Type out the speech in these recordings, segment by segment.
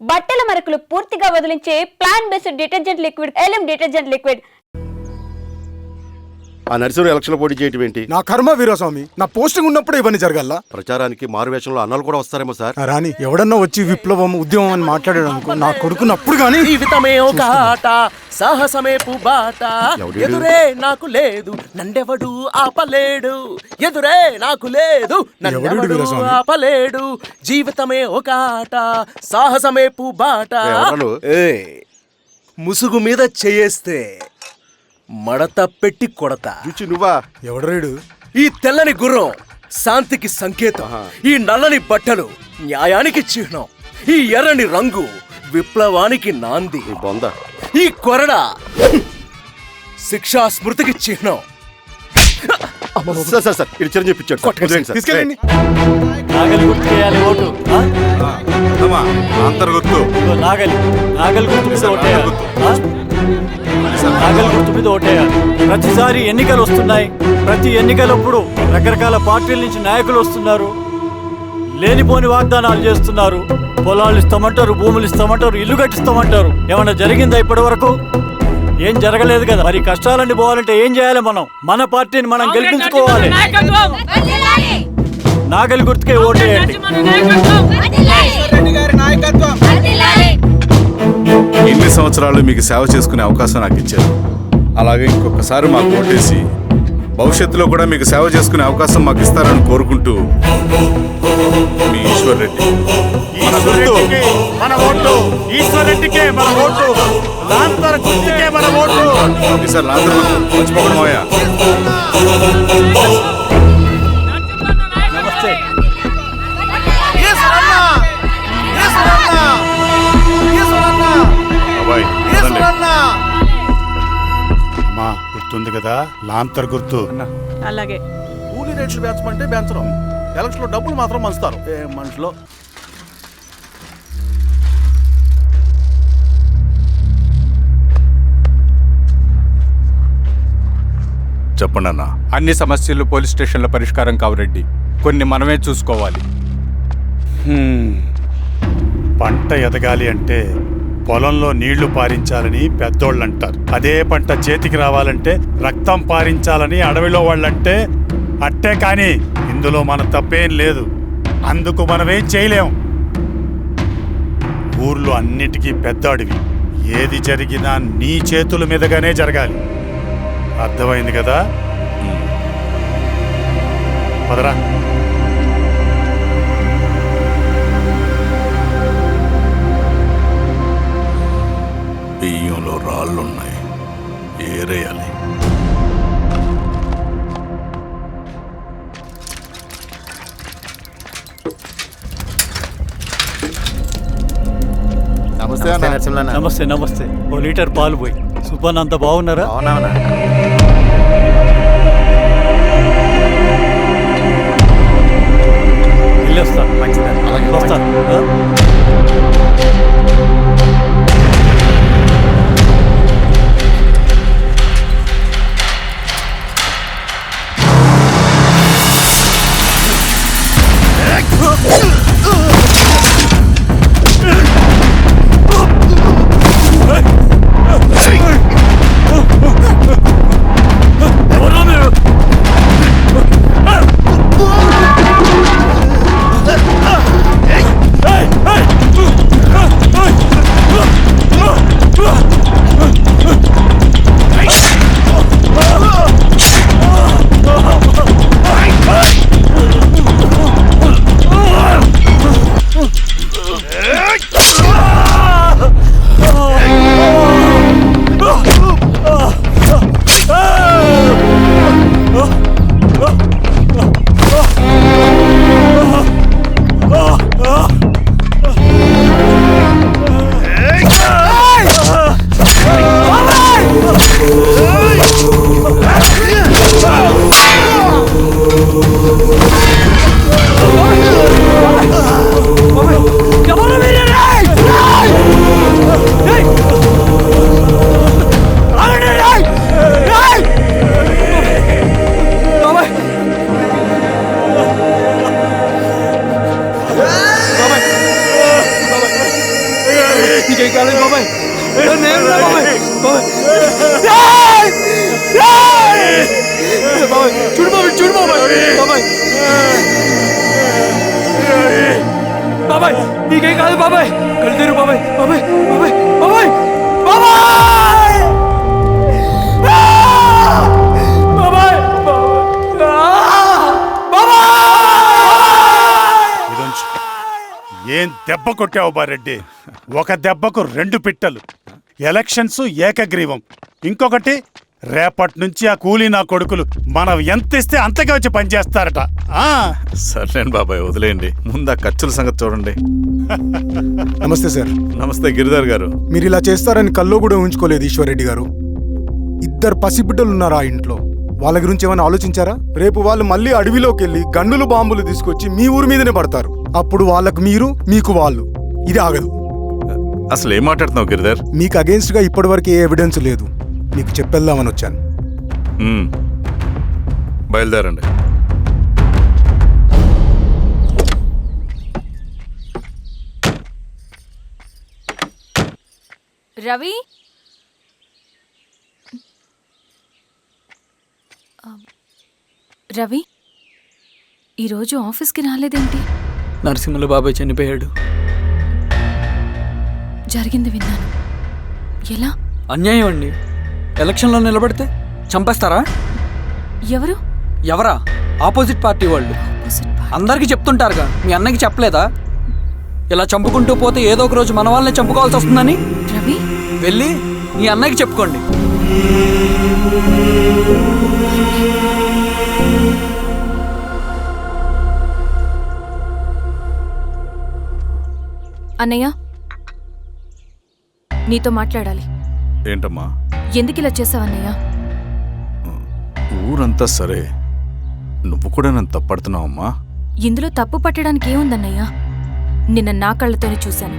బట్టల మరకలు పూర్తిగా వదిలించే ప్లాంట్ బేస్డ్ డిటర్జెంట్ లిక్విడ్ ఎలిమ్ డిటర్జెంట్ లిక్విడ్. ఆ నర్సరీ ఎలక్షన్ పోటీ చేయటం ఏంటి? నా కర్మ వీరస్వామి, నా పోస్టింగ్ ఉన్నప్పుడు ఇవన్నీ జరగాల. ప్రచారానికి మారువేషంలో అన్నలు కూడా వస్తారేమో సార్. రాని ఎవడన్నా వచ్చి విప్లవం ఉద్యమం అని మాట్లాడాడు అనుకో, నా కొడుకున్నప్పుడు గానీ జీవితమే ఒక ఆట, సాహసమే పుబాట, ఎదురే నాకు లేదు నన్నెవడు ఆపలేడు, ఎదురే నాకు లేదు నన్నెవడు ఆపలేడు, జీవితమే ఒక ఆట, సాహసమే పుబాట. ముసుగు మీద చేయేస్తే మడత పెట్టి కొడతా. నువ్వా? ఎవడరేడు? ఈ తెల్లని గుర్రం శాంతికి సంకేతం, ఈ నల్లని బట్టలు న్యాయానికి చిహ్నం, ఈ ఎర్రని రంగు విప్లవానికి నాంది, ఈ కొరడ శిక్షా స్మృతికి చిహ్నం. చిరంజీవి ప్రతిసారి ఎన్నికలు వస్తున్నాయి. ప్రతి ఎన్నికలప్పుడు రకరకాల పార్టీల నుంచి నాయకులు వస్తున్నారు, లేనిపోని వాగ్దానాలు చేస్తున్నారు. పొలాలు ఇస్తామంటారు, భూములు ఇస్తామంటారు, ఇల్లు కట్టిస్తామంటారు. ఏమన్నా జరిగిందా ఇప్పటి వరకు? ఏం జరగలేదు కదా. మరి కష్టాలన్నీ పోవాలంటే ఏం చేయాలి? మన పార్టీని మనం గెలిపించుకోవాలి. నాగలి గుర్తుకే ఓటేయండి. ఇన్ని సంవత్సరాలు మీకు సేవ చేసుకునే అవకాశం నాకు ఇచ్చారు. అలాగే ఇంకొకసారి మాకు ఓటేసి భవిష్యత్తులో కూడా మీకు సేవ చేసుకునే అవకాశం మాకు ఇస్తారని కోరుకుంటూ, మీ ఈశ్వర్ రెడ్డి. ఈసారి మర్చిపోకుండా పోయా. నమస్తే. అమ్మా గుర్తుంది కదా, లాంతర్ గుర్తు. అలాగే కూలీ రేట్లు పెంచమంటే పెంచడం, ఎలక్షన్ లో డబ్బులు మాత్రం మంచుతారు. ఏ మనుషులో చెప్పండి అన్న. అన్ని సమస్యలు పోలీస్ స్టేషన్లో పరిష్కారం కావు రెడ్డి, కొన్ని మనమే చూసుకోవాలి. పంట ఎదగాలి అంటే పొలంలో నీళ్లు పారించాలని పెద్దోళ్ళు అంటారు. అదే పంట చేతికి రావాలంటే రక్తం పారించాలని అడవిలో వాళ్ళంటే అట్టే. కానీ ఇందులో మన తప్పేం లేదు, అందుకు మనమేం చేయలేం. ఊర్లో అన్నిటికీ పెద్ద అడవి, ఏది జరిగినా నీ చేతుల మీదగానే జరగాలి. అర్థమైంది కదా? పదరా. బియ్యంలో రాళ్ళున్నాయి, ఏరేయాలి. నమస్తే. నమస్తే. ఓ లీటర్ పాలు పోయి. సుబ్బన్ అంత బాగున్నారా? వస్తాను. Hey! నీకేం కాలేదు బాబాయ్. చూడు బాబాయ్, చూడు బాబాయ్. బాబాయ్ బాబాయ్ నీకేం కాదు బాబాయ్. కళ్ళు తెరు బాబాయ్. బాబాయ్ బాబాయ్ బాబాయ్ బాబాయ్ బాబాయ్ ఏం దెబ్బ కొట్టావు బారెడ్డి? ఒక దెబ్బకు 2 పిట్టలు. ఎలక్షన్స్ ఏకగ్రీవం. ఇంకొకటి, రేపటి నుంచి ఆ కూలీ నా కొడుకులు మనం ఎంత ఇస్తే అంతగా వచ్చి పనిచేస్తారట. సర్లేండి బాబాయ్, వదిలేయండి. ముందు ఆ ఖర్చుల సంగతి చూడండి. నమస్తే సార్. నమస్తే గిరిధర్ గారు. మీరు ఇలా చేస్తారని కల్లో కూడా ఊహించుకోలేదు ఈశ్వర్రెడ్డి గారు. 2 పసిబిడ్డలు ఉన్నారు ఆ ఇంట్లో. వాళ్ళ గురించి ఏమైనా ఆలోచించారా? రేపు వాళ్ళు మళ్ళీ అడవిలోకి వెళ్ళి గన్నులు బాంబులు తీసుకొచ్చి మీ ఊరి మీదనే పడతారు. అప్పుడు వాళ్ళకు మీరు, మీకు వాళ్ళు. ఇది ఆగదు. అసలు ఏం మాట్లాడుతున్నావు గిరిధర్? మీకు అగేన్స్ట్ గా ఇప్పటివరకు ఏ ఎవిడెన్స్ లేదు. మీకు చెప్పేద్దామని వచ్చాను. బయలుదేరండి. రవి, రవి ఈరోజు ఆఫీస్కి రాలేదేంటి? నరసింహుల బాబాయ్ చనిపోయాడు. జరిగింది విన్నాను. ఎలా? అన్యాయం అండి. ఎలక్షన్లో నిలబడితే చంపేస్తారా? ఎవరు? ఎవరా? ఆపోజిట్ పార్టీ వాళ్ళు. అందరికీ చెప్తుంటారుగా, మీ అన్నకి చెప్పలేదా? ఇలా చంపుకుంటూ పోతే ఏదో ఒక రోజు మన వాళ్ళని చంపుకోవాల్సి వస్తుందని. రవి, వెళ్ళి మీ అన్నకి చెప్పుకోండి. అన్నయ్య, నీతో మాట్లాడాలి. ఏంటమ్మా? ఎందుకు ఇలా చేసావన్నయ్య? ఊరంతా సరే, నువ్వు కూడా నన్ను తప్పడుతున్నావమ్మా. ఇందులో తప్పు పట్టడానికి ఏముందన్నయ్య? నిన్న నా కళ్ళతోనే చూశాను.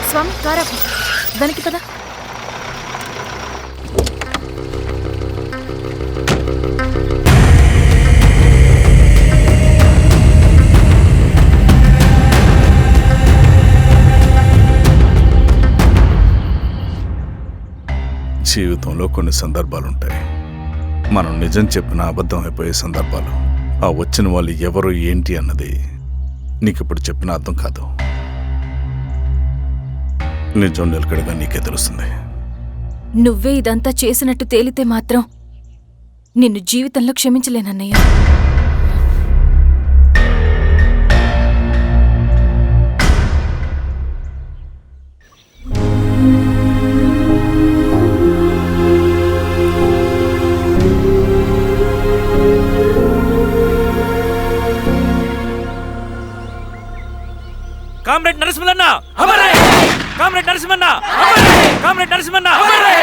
స్వామి, కారాపు దానికి కదా. జీవితంలో కొన్ని సందర్భాలుంటాయి. మనం నిజం చెప్పిన అబద్ధం అయిపోయే సందర్భాలు. ఆ వచ్చిన వాళ్ళు ఎవరు ఏంటి అన్నది నీకిప్పుడు చెప్పిన అర్థం కాదు. నిజం నిలకడగా నీకే తెలుస్తుంది. నువ్వే ఇదంతా చేసినట్టు తేలితే మాత్రం నిన్ను జీవితంలో క్షమించలేనన్నయ్య. కామ్రేడ్ నరసింహన్న అమరే! కామ్రేడ్ నరసింహన్న అమరే! కామ్రేడ్ నరసింహన్న అమరే!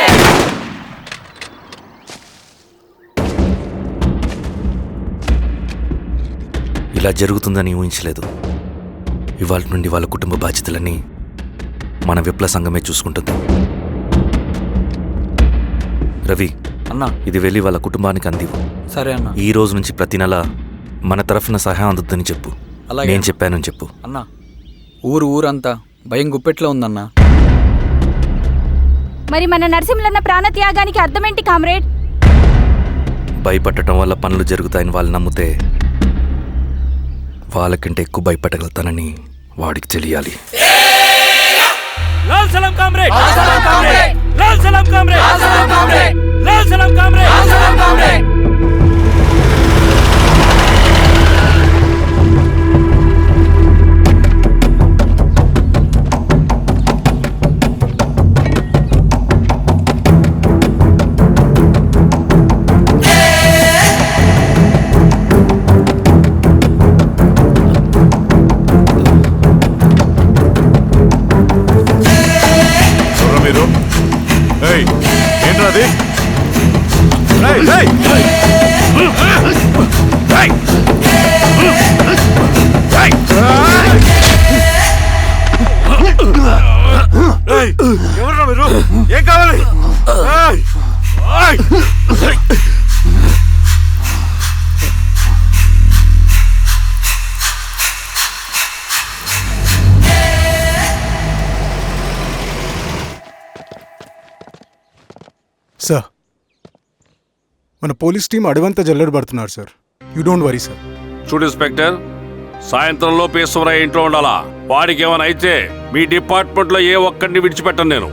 ఇలా జరుగుతుందని ఊహించలేదు. ఇవాళ నుండి వాళ్ళ కుటుంబ బాధ్యతలన్నీ మన విప్లవ సంఘమే చూసుకుంటుంది. రవి అన్నా, ఇది వెళ్ళి వాళ్ళ కుటుంబానికి అందివు. సరే అన్న. ఈ రోజు నుంచి ప్రతి నెల మన తరఫున సహాయం అందుద్దని చెప్పు. అలాగే. నేను చెప్పానని చెప్పు. అన్నా, ఊరంతా భయం గుప్పెట్లో ఉందన్నా. మరి మన నరసింహన్న ప్రాణత్యాగానికి అర్థమేంటి కామ్రేడ్? భయపడటం వల్ల పనులు జరుగుతాయని వాళ్ళు నమ్మితే వాళ్ళకంటే ఎక్కువ భయపడగలుగుతానని వాడికి తెలియాలి. లాల్ సలాం కామ్రేడ్! లాల్ సలాం కామ్రేడ్! లాల్ సలాం కామ్రేడ్! లాల్ సలాం కామ్రేడ్! లాల్ సలాం కామ్రేడ్! లాల్ సలాం కామ్రేడ్! ఎవరు మీరు? ఏం కావాలి? మన పోలీస్ టీం అడవంతా జల్లెడ పడుతున్నారు sir. You don't worry sir. చూడు ఇన్స్పెక్టర్, సాయంత్రంలో ఈశ్వరయ్య ఇంట్లో ఉండాలా. వాడికి ఏమైనా అయితే మీ డిపార్ట్మెంట్లో ఏ ఒక్కడిని విడిచిపెట్టను నేను.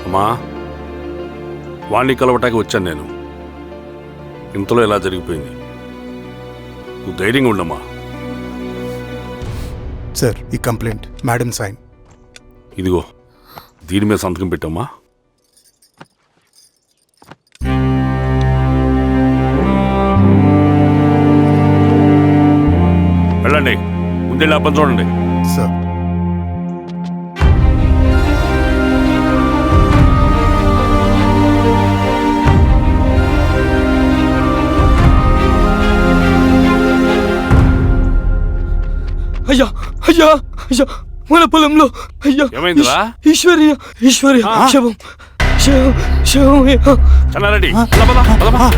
అమ్మా, వాణ్ణి కలవటానికి వచ్చాను నేను. ఇంతలో ఇలా జరిగిపోయింది. నువ్వు ధైర్యంగా ఉండమ్మా. సార్, ఈ కంప్లైంట్ మేడం సైన్. ఇదిగో, దీని మీద సంతకం పెట్టమ్మా. వెళ్ళండి, ముందెళ్ళి అబ్బని చూడండి. సార్. అయ్యా అయ్యా అయ్యా, మన పొలంలో అయ్యా. ఏమైందిరా? ఈశ్వర్య శవం శవం శవం. చెన్నారెడ్డి, పద, పద, పద.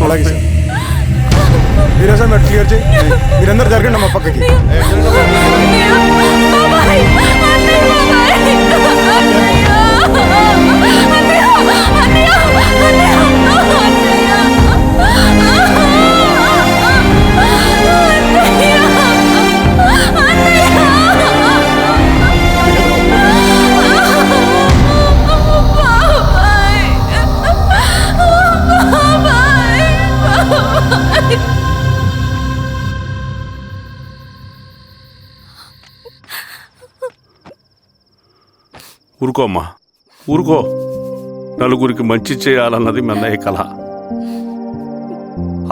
అలాగే సార్. మీరే సార్, మీరు క్లియర్ చేయి. మీరందరూ జరగండి మా పక్కకి. ఊరుకో అమ్మా, ఊరుకో. నలుగురికి మంచి చేయాలన్నది మీ అన్నయ్య కళ.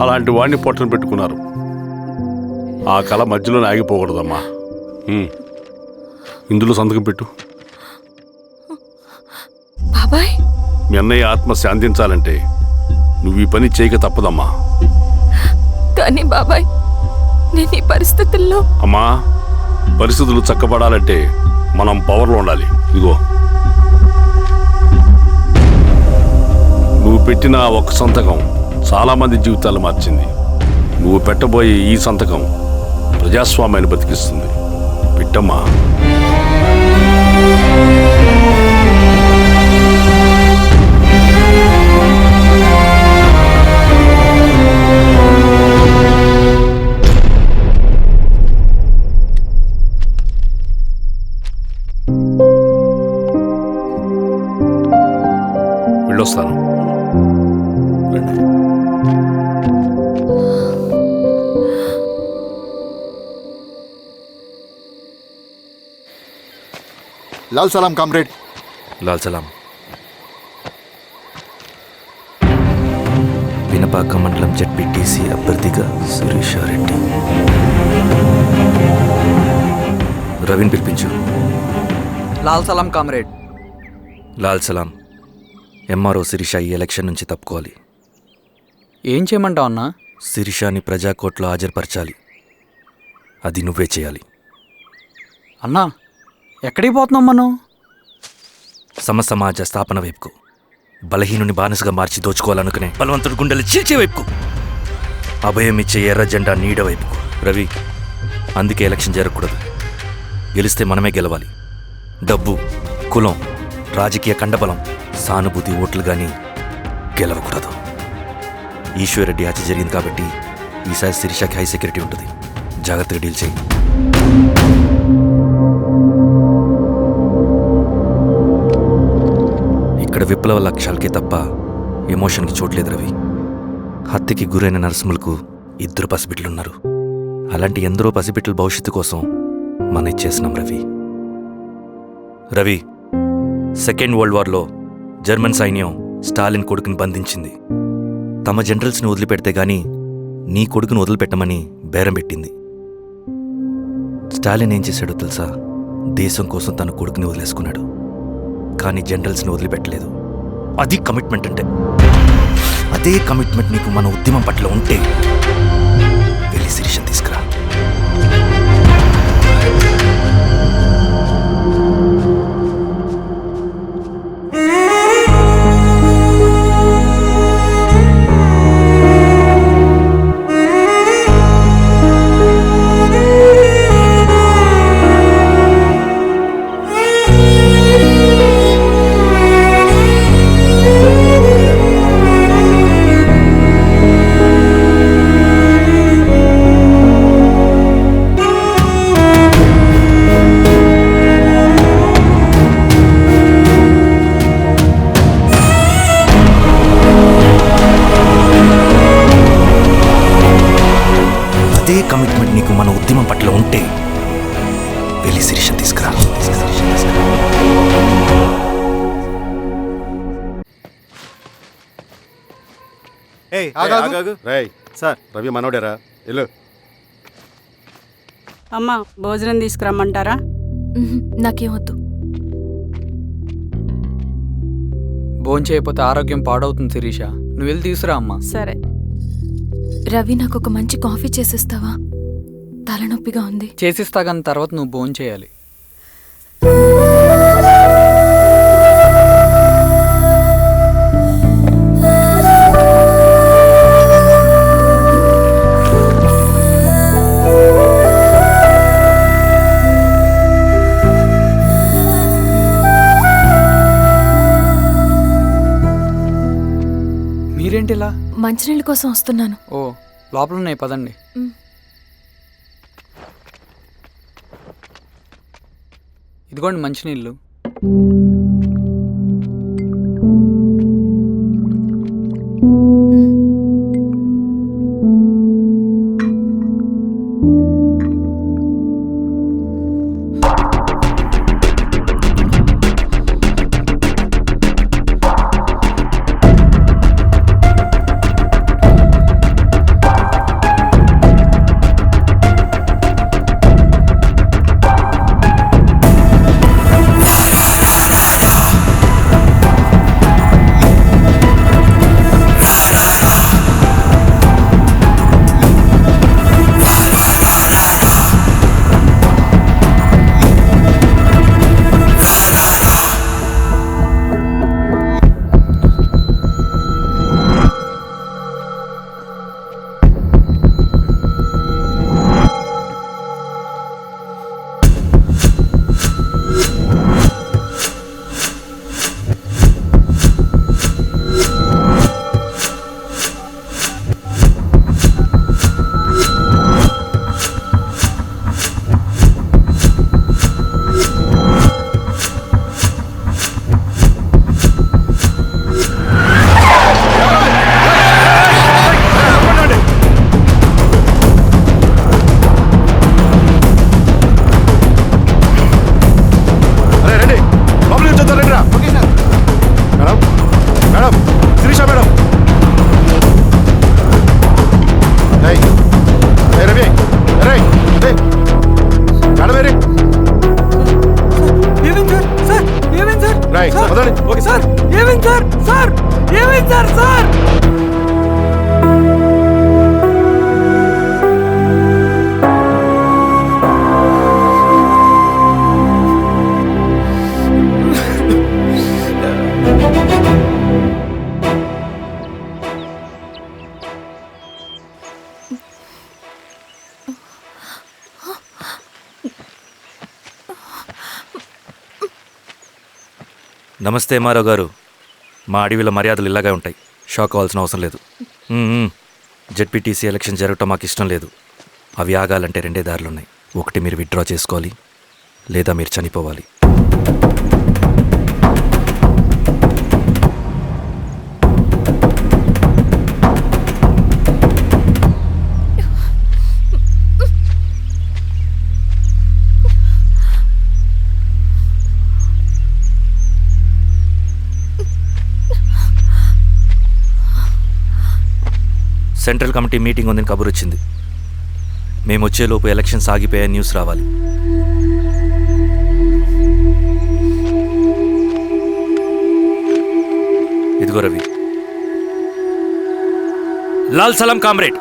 అలాంటి వాడిని పొట్టను పెట్టుకున్నారు. ఆ కళ మధ్యలోనే ఆగిపోకూడదమ్మా. ఇందులో సంతకం పెట్టు. బాబాయ్, మీ అన్నయ్య ఆత్మ శాంతించాలంటే నువ్వు ఈ పని చేయక తప్పదమ్మా. కానీ బాబాయ్, నేను ఈ పరిస్థితుల్లో. అమ్మా, పరిస్థితులు చక్కబడాలంటే మనం పవర్లో ఉండాలి. ఇదిగో, నువ్వు పెట్టిన ఒక్క సంతకం చాలా మంది జీవితాలు మార్చింది. నువ్వు పెట్టబోయే ఈ సంతకం ప్రజాస్వామ్యాన్ని బతికిస్తుంది. పెట్టమ్మా. వెళ్ళొస్తాను. లాల్ సలాం కామ్రేడ్. లాల్ సలాం. పినపాక మండలం జెడ్పీటీసీ అభ్యర్థిగా శిరీషారెడ్డి. రవిని పిలిపించు. లాల్ సలాం కామ్రేడ్. లాల్ సలాం. ఎంఆర్ఓ శిరీష ఈ ఎలక్షన్ నుంచి తప్పుకోవాలి. ఏం చేయమంటావు అన్నా? శిరీషాని ప్రజాకోర్టులో హాజరుపరచాలి. అది నువ్వే చేయాలి. అన్నా, ఎక్కడికి పోతున్నాం మనం? సమసమాజ స్థాపన వైపుకు. బలహీనుని బానిసగా మార్చి దోచుకోవాలనుకునే బలవంతుడు గుండెలు చీల్చే వైపుకు. అభయం ఇచ్చే ఎర్ర జెండా నీడ వైపుకు. రవి, అందుకే ఎలక్షన్ జరగకూడదు. గెలిస్తే మనమే గెలవాలి. డబ్బు, కులం, రాజకీయ కండబలం, సానుభూతి ఓట్లు కానీ గెలవకూడదు. ఈశ్వర్రెడ్డి హత్య జరిగింది కాబట్టి ఈసారి శిరీషకి హై సెక్యూరిటీ ఉంటుంది. జాగ్రత్తగా డీల్ చేయి. ఇక్కడ విప్లవ లక్ష్యాలకే తప్ప ఎమోషన్కి చోట్లేదు రవి. హత్యకి గురైన నరసింహులకు 2 పసిబిడ్డలున్నారు. అలాంటి ఎందరో పసిబిడ్డల భవిష్యత్తు కోసం మనం ఇచ్చేసినాం రవి. రవి, సెకండ్ వరల్డ్ వార్లో జర్మన్ సైన్యం స్టాలిన్ కొడుకుని బంధించింది. తమ జనరల్స్ని వదిలిపెడితే గాని నీ కొడుకును వదిలిపెట్టమని బేరం పెట్టింది. స్టాలిన్ ఏం చేశాడో తెలుసా? దేశం కోసం తన కొడుకుని వదిలేసుకున్నాడు. కానీ జనరల్స్ని వదిలిపెట్టలేదు. అది కమిట్మెంట్ అంటే. అదే కమిట్మెంట్ నీకు మన ఉద్యమం పట్ల ఉంటే వెళ్ళి శిరీషను తీసుకురా. అదే కమిట్మెంట్ నీకు మన ఉద్యమం పట్ల ఉంటే వెళ్ళి శిరీషను తీసుకురా. రేయ్ సార్, రవి మనోడేరా? వెళ్ళు. అమ్మా, భోజనం తీసుకురమ్మంటారా? నాకేమొద్దు. భోంచేయకపోతే ఆరోగ్యం పాడవుతుంది శిరీష. నువ్వు వెళ్ళి తీసురా అమ్మా. సరే. రవి, నాకు ఒక మంచి కాఫీ చేసిస్తావా? తలనొప్పిగా ఉంది. చేసిస్తా కానీ తర్వాత నువ్వు భోంచేయాలి. మీరేంటిలా? మంచినీళ్ళ కోసం వస్తున్నాను. ఓ, లోపల ఉన్నాయి, పదండి. ఇదిగోండి మంచినీళ్ళు. సార్ ఏమైంది సార్? సార్ ఏమైంది సార్? సార్ నమస్తే ఎంఆర్ఓ గారు. మా అడవిలో మర్యాదలు ఇలాగే ఉంటాయి. షాక్ అవ్వాల్సిన అవసరం లేదు. జెడ్పీటీసీ ఎలక్షన్ జరగటం మాకు ఇష్టం లేదు. అవి ఆగాలంటే 2 దారులున్నాయి. ఒకటి మీరు విత్డ్రా చేసుకోవాలి, లేదా మీరు చనిపోవాలి. సెంట్రల్ కమిటీ మీటింగ్ ఉందని కబురు వచ్చింది. మేము వచ్చేలోపు ఎలక్షన్స్ ఆగిపోయే న్యూస్ రావాలి. ఇదిగో రవి. లాల్ సలాం కామ్రేడ్.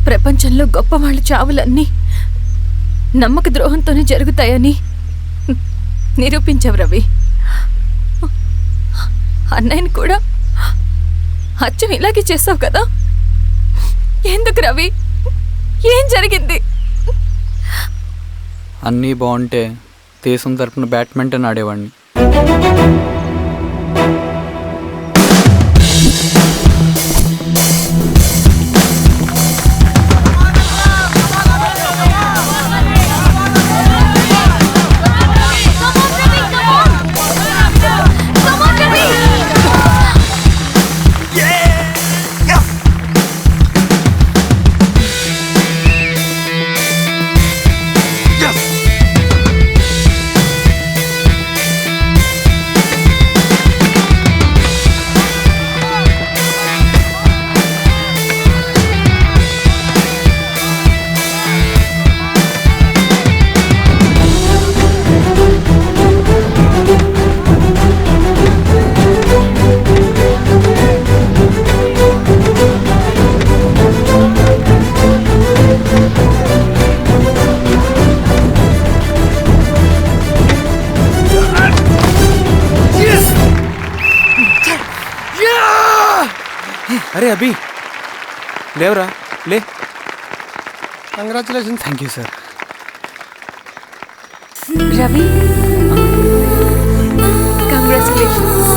ప్రపంచంలో గొప్పవాళ్ళ చావులన్నీ నమ్మక ద్రోహంతోనే జరుగుతాయని నిరూపించావు రవి. అన్నయ్యని కూడా అచ్చం ఇలాగే చేస్తావు కదా? ఎందుకు రవి? ఏం జరిగింది? అన్నీ బాగుంటే దేశం తరపున బ్యాడ్మింటన్ ఆడేవాడిని. అరే అభి, లేవరా, లే. Congratulation. Thank you sir. Ravi, congratulations.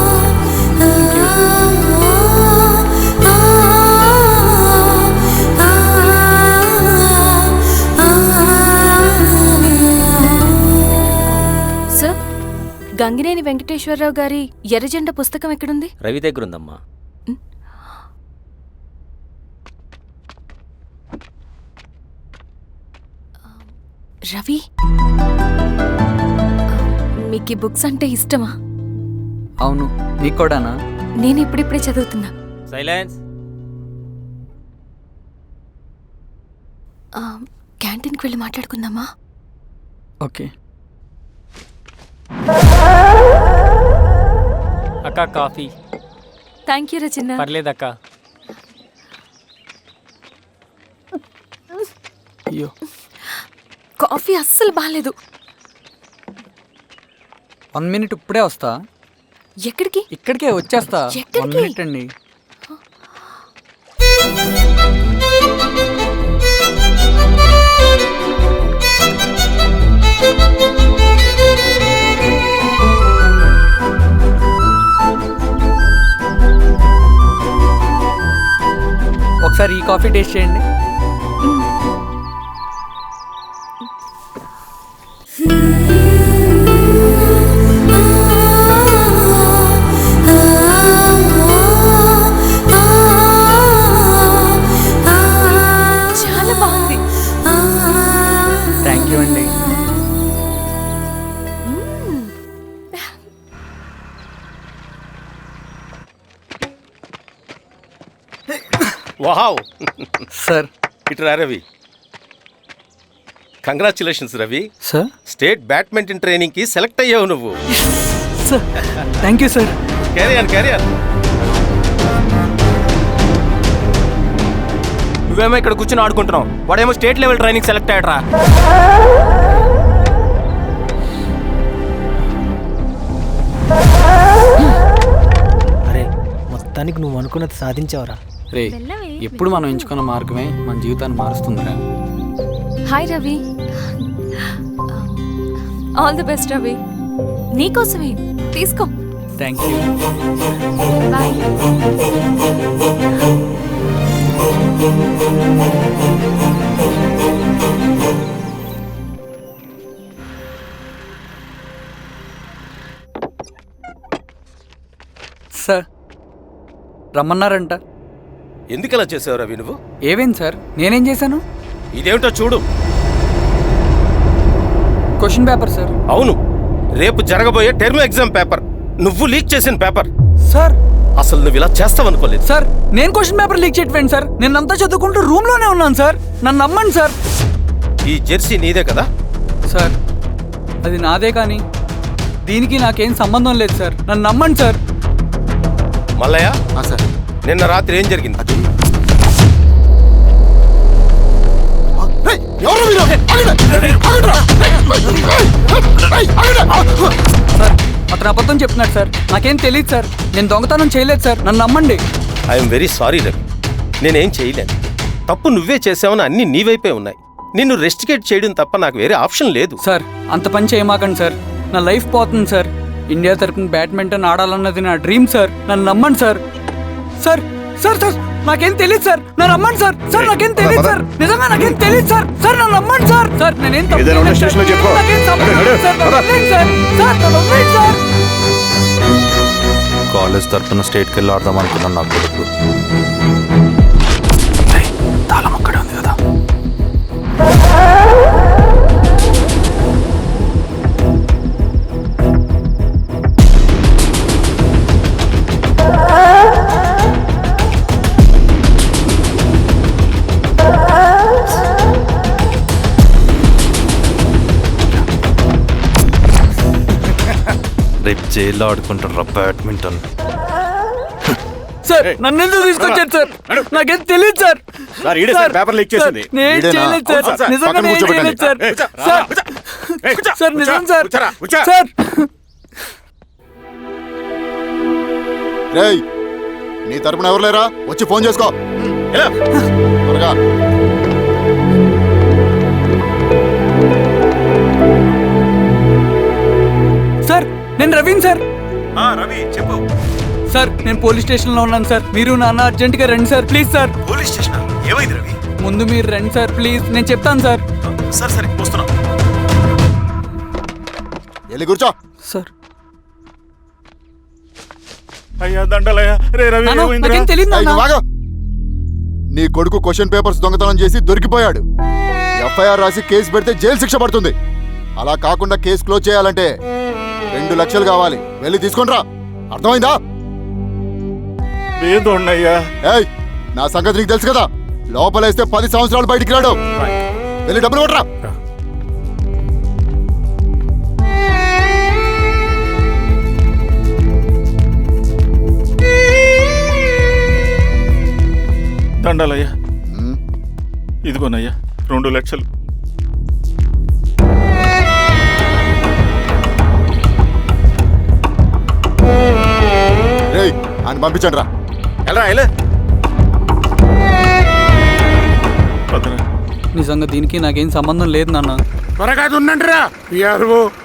Sir, Gangineni Venkateswararao గారి ఎర్రజెండా పుస్తకం ఎక్కడుంది? రవి దగ్గర ఉందమ్మా. రవి, మీకు ఈ బుక్స్ అంటే ఇష్టమా? అవును, నీకు కూడానా? నేను ఇప్పుడిప్పుడే చదువుతున్నా. సైలెన్స్. క్యాంటీన్కి వెళ్ళి మాట్లాడుకుందామా? ఓకే. అక్క కాఫీ. థ్యాంక్ యూ రచన. పర్లేదక్క. అయ్యో, కాఫీ అస్సలు బాగాలేదు. 1 minute ఇప్పుడే వస్తా. ఎక్కడికి? ఇక్కడికే వచ్చేస్తా. 1 minute అండి. ఒకసారి ఈ కాఫీ టేస్ట్ చేయండి. చాలా బాగుంది. థ్యాంక్ యూ అండి. వావ్ సార్, ఇట్రా Ravi. Congratulations Ravi. Sir, state badminton training కి సెలెక్ట్ అయ్యావు నువ్వు. Sir, thank you sir. Carrier. నువ్వేమో ఇక్కడ కూర్చుని ఆడుకుంటున్నావు, వాడేమో స్టేట్ లెవెల్ ట్రైనింగ్ సెలెక్ట్ అయ్యాడ్రా. అరే మొత్తానికి నువ్వు అనుకున్నది సాధించావురా. రే ఎప్పుడు మనం ఎంచుకున్న మార్గమే మన జీవితాన్ని మారుస్తుందిరా. Hi Ravi, all the best Ravi. నీకోసమే, తీసుకో. Thank you. బాయ్. సార్ రమ్మన్నారంట. ఎందుకు అలా చేసావు రవి నువ్వు? ఏవేం సార్, నేనేం చేశాను? ఇదేమిటో చూడు. Question paper sir. అవును, రేపు జరగబోయే టర్మ్ ఎగ్జామ్ పేపర్. నువ్వు లీక్ చేసిన పేపర్. సార్ అసలు నువ్వు ఇలా చేస్తావనుకోలేదు. సార్ నేను క్వశ్చన్ పేపర్ లీక్ చేయట్లేండి సార్. నేనంతా చదువుకుంటూ రూమ్ లోనే ఉన్నాను సార్. నన్ను నమ్మండి సార్. ఈ జెర్సీ నీదే కదా? సార్ అది నాదే, కానీ దీనికి నాకేం సంబంధం లేదు సార్. నన్ను నమ్మండి సార్. మల్లయ్య నిన్న రాత్రి ఏం జరిగింది? సార్ అతను అబద్ధం చెప్తున్నాడు సార్. నాకేం తెలియదు సార్. నేను దొంగతనం చేయలేదు సార్. నన్ను నమ్మండి. ఐఎమ్ వెరీ సారీ రవి, నేనేం చేయలేను. తప్పు నువ్వే చేసావని అన్ని నీ వైపే ఉన్నాయి. నిన్ను రెస్టికేట్ చేయడం తప్ప నాకు వేరే ఆప్షన్ లేదు. సార్ అంత పని చేయమాకండి సార్. నా లైఫ్ పోతుంది సార్. ఇండియా తరపున బ్యాడ్మింటన్ ఆడాలన్నది నా డ్రీమ్ సార్. నన్ను నమ్మండి సార్. సార్ సార్ సార్ నాకేం తెలియదు సార్. నన్ను నమ్మండి సార్. సార్ నాకేం తెలియదు సార్. నిజంగా నాకేం తెలియదు సార్. సార్ నన్ను నమ్మండి సార్. సార్ నేనేం తప్పు చేయలేదు సార్. నాకేం సంబంధం లేదు సార్. నన్ను వదిలేయండి సార్. సార్ నన్ను వదిలేయండి సార్. కాలేజ్ తరఫున స్టేట్కి వెళ్ళి ఆడదాం అనుకున్నాను. నా కొడుకు తాళం అక్కడే ఉంది కదా. రేపు జైల్లో ఆడుకుంటారా బ్యాడ్మింటన్? సార్ నన్ను ఎందుకు తీసుకొచ్చారు సార్? నాకేం తెలియదు సార్. పేపర్ లీక్ చేసింది. నేను చేయలేదు సార్. నిజంగా నేను చేయలేదు సార్. సార్ నిజం సార్. సార్ రేయ్ నీ తరపున ఎవరు లేరా? వచ్చి ఫోన్ చేసుకో త్వరగా. సార్ నేను రవీన్ సార్. రవి చెప్పు. సార్ నేను పోలీస్ స్టేషన్ లో ఉన్నాను సార్. మీరు నాన్న అర్జెంట్ గా రండి sir. Please sir. Police station ఏమైంది రవి? ముందు మీరు రండి సార్ ప్లీజ్. నేను చెప్తాను సార్. సరే సరే వస్తున్నా. వెళ్ళి కూర్చో. సార్ అయ్యా దండలయ్యా. రే రవి నాకేం తెలియదు ఏయ్, నువ్వు ఆగు. నీ కొడుకు క్వశ్చన్ పేపర్స్ దొంగతనం చేసి దొరికిపోయాడు. ఎఫ్ఐఆర్ రాసి కేసు పెడితే జైలు శిక్ష పడుతుంది. అలా కాకుండా కేసు క్లోజ్ చేయాలంటే 2 లక్షలు కావాలి. వెళ్ళి తీసుకొని రా. అర్థమైందా? ఏదోన్నయ్యా. ఏయ్ నా సంగతి నీకు తెలుసు కదా. లోపలేస్తే 10 సంవత్సరాలు బయటికి రాడు. వెళ్ళి డబ్బులు కొట్టరా. దండాలయ్యా. ఇదిగోనయ్యా 2 లక్షలు. రేయ్ ఆయన పంపించండి రా. నిజంగా దీనికి నాకేం సంబంధం లేదు నాన్న. త్వరగా దున్నండి రా.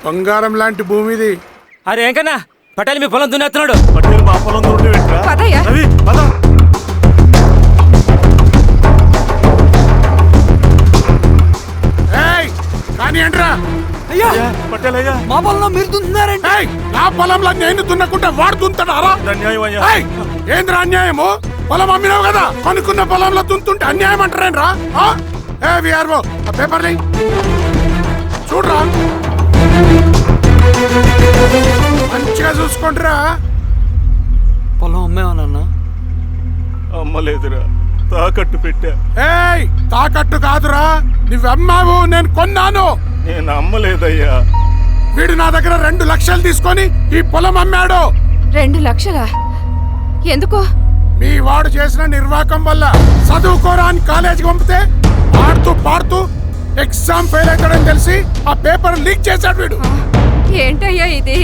బంగారం లాంటి భూమిది. అరే ఏంకన్నా పటేల్ మీ పొలం దున్నేస్తున్నాడు. పటేల్ మా పొలం రవి పద. కానీ అంటరా అయ్యా పటేల్ అయ్యా, మా పొలంలో మీరు దున్నుతున్నారంటే? నా పొలంలో నేను దున్నకుంటే వాడు దున్నుతాడా? అన్యాయం అయ్యా. ఏంద్రా అన్యాయము? పొలం అమ్మినావు కదా, కొనుక్కున్న పొలంలో దున్నుతుంటే అన్యాయం అంటారేంట్రా? విఆర్ఓ ఆ పేపర్ చూడరా, మంచిగా చూసుకుంటారా. పొలం అమ్మేవానన్నా? అమ్మలేదురా, తాకట్టు పెట్టా. తాకట్టు కాదురా, నువ్వమ్మావు, నేను కొన్నాను. నేను అమ్మలేదయ్యా. వీడు నా దగ్గర 2 లక్షలు తీసుకొని ఈ పొలం అమ్మాడు. 2 లక్షలా? ఎందుకు? మీ వాడు చేసిన నిర్వాకం వల్ల చదువుకోరాని కాలేజీకి పంపితే ఆడుతూ పాడుతూ ఎగ్జామ్ ఫెయిల్ అవుతాడని తెలిసి ఆ పేపర్ లీక్ చేశాడు వీడు. ఏంటయ్యా ఇది?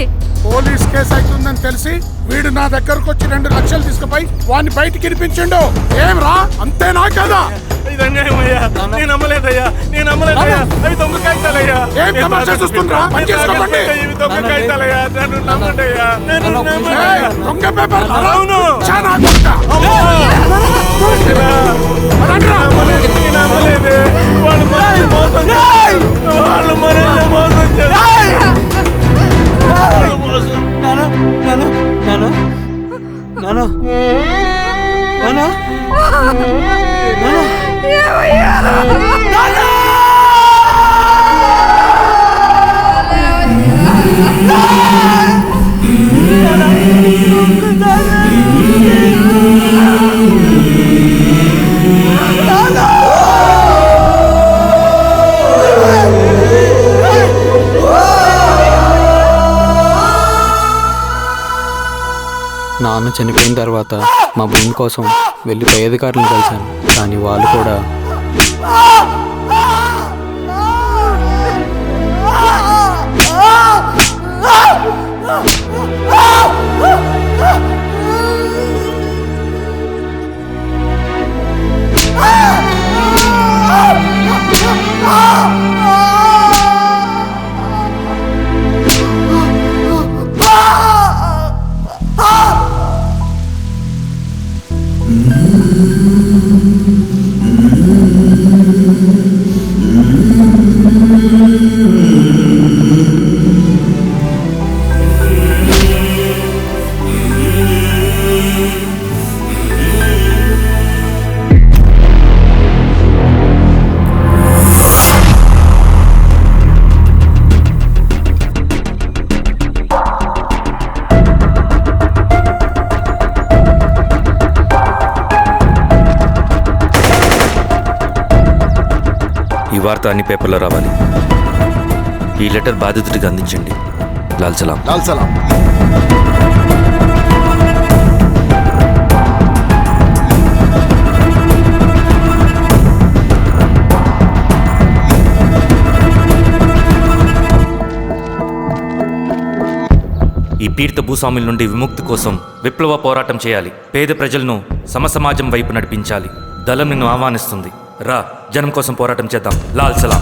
పోలీస్ కేసు అవుతుందని తెలిసి వీడు నా దగ్గరకు వచ్చి 2 లక్షలు తీసుకుపోయి వాడిని బయటికి ఇరిపించిండు. ఏం రా, అంతేనా కదా? ఏం తమాషా చూస్తుండ్రా? పని చేసుకోండి. దొంగ పేపర్ చాలా దొంగ. నాన్న చనిపోయిన తర్వాత మా భూమి కోసం వెళ్ళి పై అధికారులను కలిశాను, కానీ వాళ్ళు కూడా ఈ వార్త అన్ని పేపర్లో రావాలి. ఈ లెటర్ బాధితుడికి అందించండి. లాల్ సలాం. లాల్ సలాం. ఈ పీడిత భూస్వాముల నుండి విముక్తి కోసం విప్లవ పోరాటం చేయాలి. పేద ప్రజలను సమసమాజం వైపు నడిపించాలి. దళం నిన్ను ఆహ్వానిస్తుంది. రా, జనం కోసం పోరాటం చేద్దాం. లాల్ సలాం.